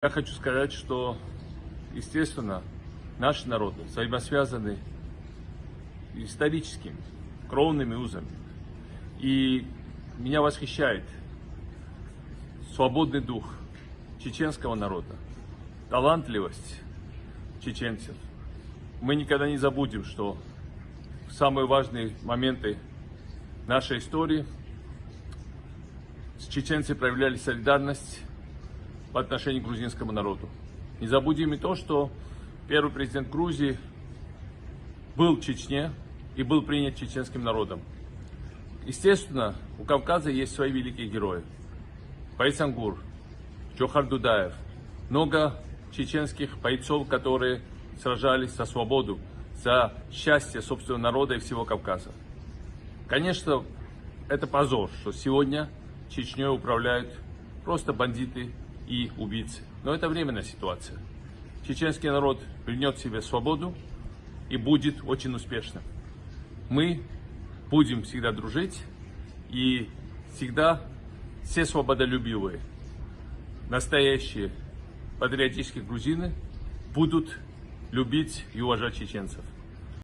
Я хочу сказать, что, естественно, наши народы взаимосвязаны историческими, кровными узами. И меня восхищает свободный дух чеченского народа, талантливость чеченцев. Мы никогда не забудем, что в самые важные моменты нашей истории чеченцы проявляли солидарность по отношению к грузинскому народу. Не забудем и то, что первый президент Грузии был в Чечне и был принят чеченским народом. Естественно, у Кавказа есть свои великие герои. Байсангур, Джохар Дудаев, много чеченских бойцов, которые сражались за свободу, за счастье собственного народа и всего Кавказа. Конечно, это позор, что сегодня Чечней управляют просто бандиты и убийцы. Но это временная ситуация. Чеченский народ вернет себе свободу и будет очень успешным. Мы будем всегда дружить, и всегда все свободолюбивые, настоящие патриотические грузины будут любить и уважать чеченцев.